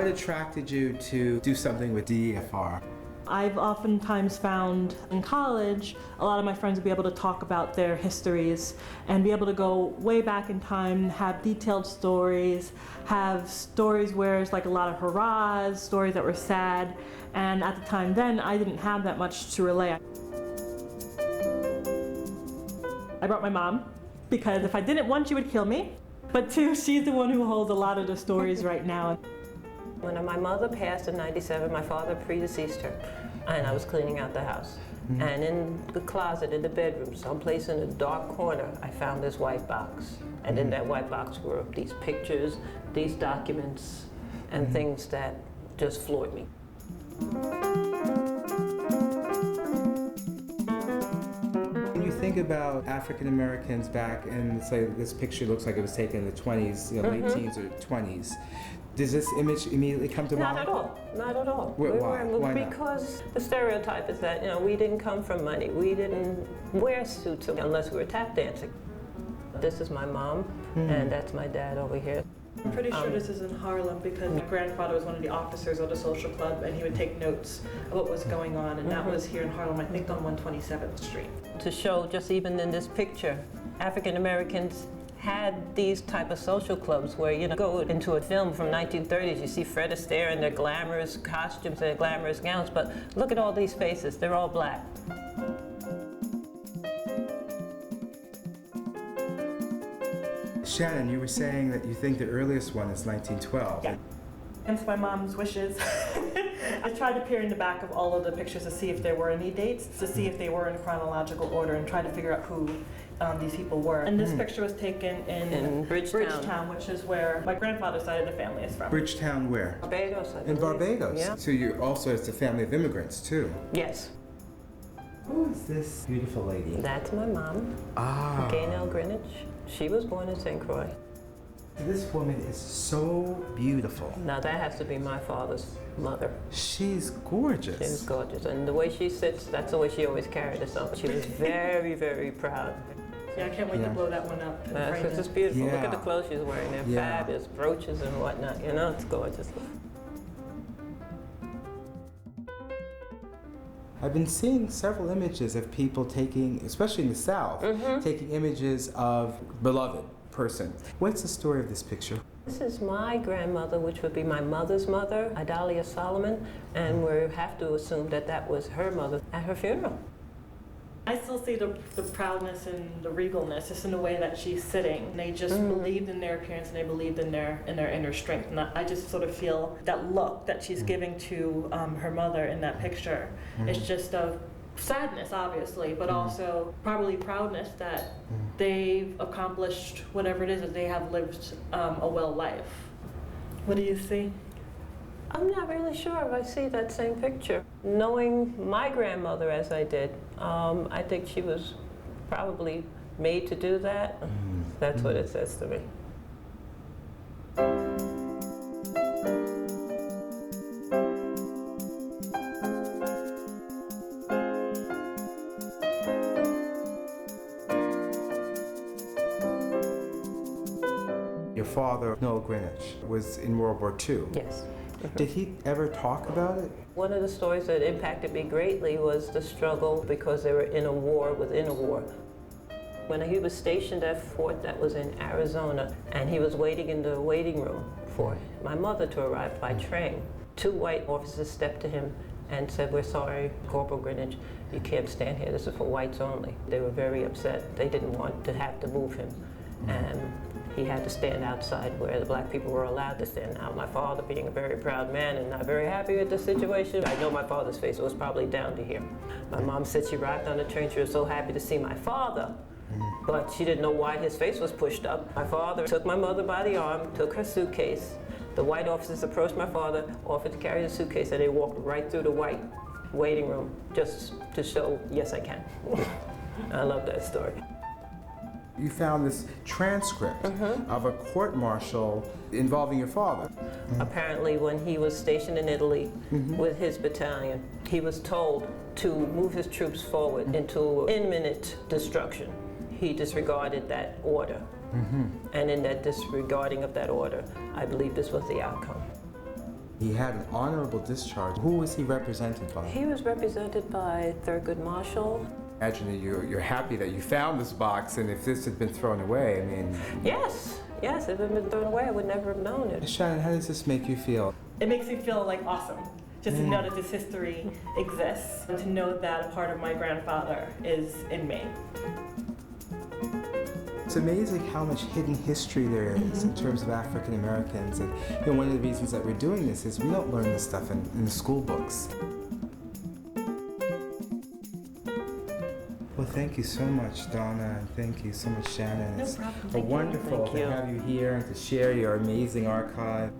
What attracted you to do something with DEFR? I've oftentimes found in college, a lot of my friends would be able to talk about their histories and be able to go way back in time, have detailed stories, have stories where it's like a lot of hurrahs, stories that were sad, and at the time then, I didn't have that much to relay. I brought my mom, because if I didn't, one, she would kill me, but two, she's the one who holds a lot of the stories right now. When my mother passed in '97, my father predeceased her, and I was cleaning out the house. And in the closet, in the bedroom, someplace in a dark corner, I found this white box. And in that white box were these pictures, these documents, and things that just floored me. When you think about African Americans back in, say, this picture looks like it was taken in the 20s, late teens or 20s. Does this image immediately come to mind? Not at all. Not at all. Why? Why not? Because the stereotype is that, we didn't come from money. We didn't wear suits unless we were tap dancing. This is my mom, and that's my dad over here. I'm pretty sure this is in Harlem because my grandfather was one of the officers of the social club, and he would take notes of what was going on, and that was here in Harlem, I think on 127th Street. To show just even in this picture, African Americans had these type of social clubs where you go into a film from 1930s, you see Fred Astaire in their glamorous costumes and their glamorous gowns, but look at all these faces, they're all black. Shannon, you were saying that you think the earliest one is 1912. Yeah. Against my mom's wishes, I tried to peer in the back of all of the pictures to see if there were any dates, to see if they were in chronological order, and try to figure out who these people were. And this picture was taken in Bridgetown, which is where my grandfather's side of the family is from. Bridgetown where? Barbados, I believe. In Barbados? Yeah. So you're also, it's a family of immigrants too? Yes. Who is this beautiful lady? That's my mom, Ah. Gaynell Greenwich. She was born in St. Croix. This woman is so beautiful. Now that has to be my father's mother. She's gorgeous. She was gorgeous, and the way she sits, that's the way she always carried herself. She was very, very proud. Yeah, I can't wait to blow that one up. It's just beautiful. Yeah. Look at the clothes she's wearing. They're fabulous, brooches and whatnot. It's gorgeous. I've been seeing several images of people taking, especially in the South, taking images of beloved person. What's the story of this picture? This is my grandmother, which would be my mother's mother, Idalia Solomon, and we have to assume that that was her mother at her funeral. I still see the proudness and the regalness just in the way that she's sitting. They just believed in their appearance, and they believed in their inner strength. And I just sort of feel that look that she's giving to her mother in that picture. It's just of sadness, obviously, but also probably proudness that they've accomplished whatever it is, that they have lived a well life. What do you see? I'm not really sure if I see that same picture. Knowing my grandmother as I did, I think she was probably made to do that. That's what it says to me. Your father, Noel Greenwich, was in World War II. Yes. Did he ever talk about it? One of the stories that impacted me greatly was the struggle because they were in a war within a war. When he was stationed at a fort that was in Arizona, and he was waiting in the waiting room for my mother to arrive by train, 2 white officers stepped to him and said, "We're sorry, Corporal Greenwich, you can't stand here. This is for whites only." They were very upset. They didn't want to have to move him. And he had to stand outside where the black people were allowed to stand. Now, my father, being a very proud man and not very happy with the situation, I know my father's face was probably down to here. My mom said she arrived on the train, she was so happy to see my father, but she didn't know why his face was pushed up. My father took my mother by the arm, took her suitcase. The white officers approached my father, offered to carry the suitcase, and they walked right through the white waiting room just to show, yes, I can. I love that story. You found this transcript of a court-martial involving your father. Apparently, when he was stationed in Italy with his battalion, he was told to move his troops forward into imminent destruction. He disregarded that order. And in that disregarding of that order, I believe this was the outcome. He had an honorable discharge. Who was he represented by? He was represented by Thurgood Marshall. Imagine that you're happy that you found this box, and if this had been thrown away, I mean... Yes, if it had been thrown away, I would never have known it. Shannon, how does this make you feel? It makes me feel like awesome. Just to know that this history exists, and to know that a part of my grandfather is in me. It's amazing how much hidden history there is in terms of African Americans. And one of the reasons that we're doing this is we don't learn this stuff in the school books. Well, thank you so much, Donna, and thank you so much, Shannon. No It's problem. Thank you. wonderful Thank to you. have you here and to share your amazing archive.